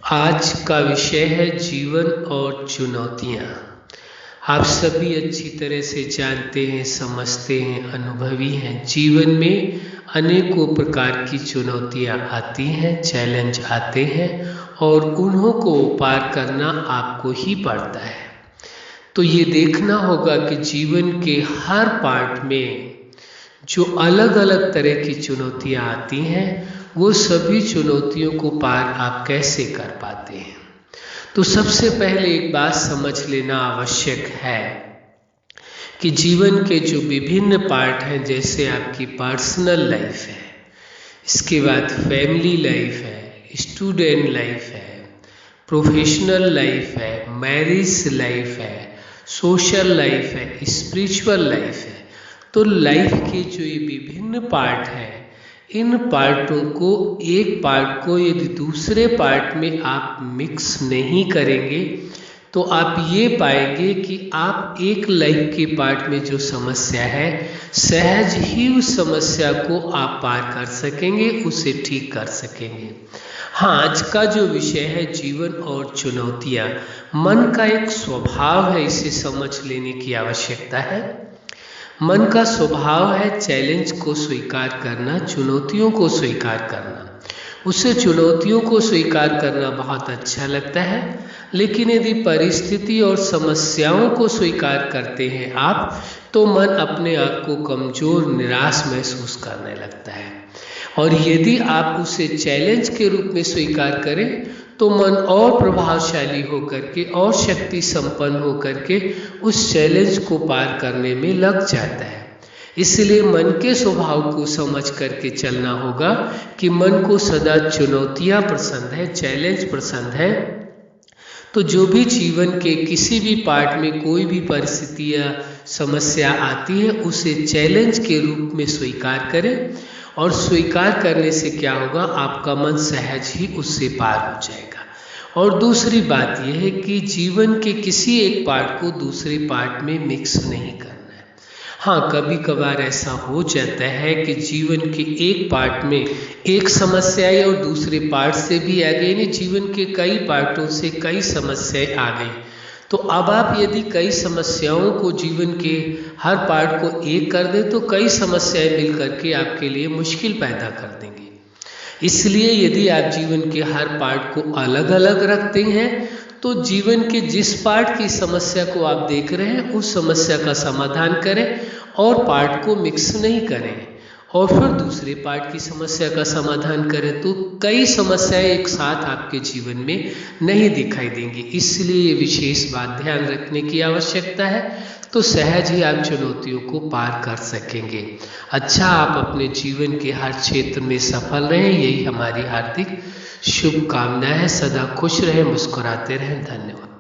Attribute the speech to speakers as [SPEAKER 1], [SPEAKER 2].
[SPEAKER 1] आज का विषय है जीवन और चुनौतियाँ। आप सभी अच्छी तरह से जानते हैं, समझते हैं, अनुभवी हैं। जीवन में अनेकों प्रकार की चुनौतियाँ आती हैं, चैलेंज आते हैं और उन्हों को पार करना आपको ही पड़ता है। तो ये देखना होगा कि जीवन के हर पार्ट में जो अलग अलग तरह की चुनौतियाँ आती हैं, वो सभी चुनौतियों को पार आप कैसे कर पाते हैं। तो सबसे पहले एक बात समझ लेना आवश्यक है कि जीवन के जो विभिन्न पार्ट हैं, जैसे आपकी पर्सनल लाइफ है, इसके बाद फैमिली लाइफ है, स्टूडेंट लाइफ है, प्रोफेशनल लाइफ है, मैरिज लाइफ है, सोशल लाइफ है, स्पिरिचुअल लाइफ है। तो लाइफ के जो ये विभिन्न पार्ट हैं, इन पार्टों को, एक पार्ट को यदि दूसरे पार्ट में आप मिक्स नहीं करेंगे तो आप ये पाएंगे कि आप एक लाइफ के पार्ट में जो समस्या है, सहज ही उस समस्या को आप पार कर सकेंगे, उसे ठीक कर सकेंगे। हाँ, आज का जो विषय है जीवन और चुनौतियाँ, मन का एक स्वभाव है, इसे समझ लेने की आवश्यकता है। मन का स्वभाव है चैलेंज को स्वीकार करना, चुनौतियों को स्वीकार करना। उसे चुनौतियों को स्वीकार करना बहुत अच्छा लगता है, लेकिन यदि परिस्थिति और समस्याओं को स्वीकार करते हैं आप, तो मन अपने आप को कमजोर, निराश महसूस करने लगता है। और यदि आप उसे चैलेंज के रूप में स्वीकार करें तो मन और प्रभावशाली होकर के और शक्ति संपन्न होकर के उस चैलेंज को पार करने में लग जाता है। इसलिए मन के स्वभाव को समझ करके चलना होगा कि मन को सदा चुनौतियाँ पसंद है, चैलेंज पसंद है। तो जो भी जीवन के किसी भी पार्ट में कोई भी परिस्थिति या समस्या आती है, उसे चैलेंज के रूप में स्वीकार करें। और स्वीकार करने से क्या होगा, आपका मन सहज ही उससे पार हो जाएगा। और दूसरी बात यह है कि जीवन के किसी एक पार्ट को दूसरे पार्ट में मिक्स नहीं करना है। हाँ, कभी कभार ऐसा हो जाता है कि जीवन के एक पार्ट में एक समस्या आई और दूसरे पार्ट से भी आ गई, यानी जीवन के कई पार्टों से कई समस्याएं आ गई। तो अब आप यदि कई समस्याओं को, जीवन के हर पार्ट को एक कर दें तो कई समस्याएं मिल करके आपके लिए मुश्किल पैदा कर देंगे। इसलिए यदि आप जीवन के हर पार्ट को अलग अलग रखते हैं तो जीवन के जिस पार्ट की समस्या को आप देख रहे हैं उस समस्या का समाधान करें और पार्ट को मिक्स नहीं करें, और फिर दूसरे पार्ट की समस्या का समाधान करें तो कई समस्याएं एक साथ आपके जीवन में नहीं दिखाई देंगी। इसलिए ये विशेष बात ध्यान रखने की आवश्यकता है, तो सहज ही आप चुनौतियों को पार कर सकेंगे। अच्छा, आप अपने जीवन के हर क्षेत्र में सफल रहें, यही हमारी हार्दिक शुभकामनाएं है। सदा खुश रहें, मुस्कुराते रहें। धन्यवाद।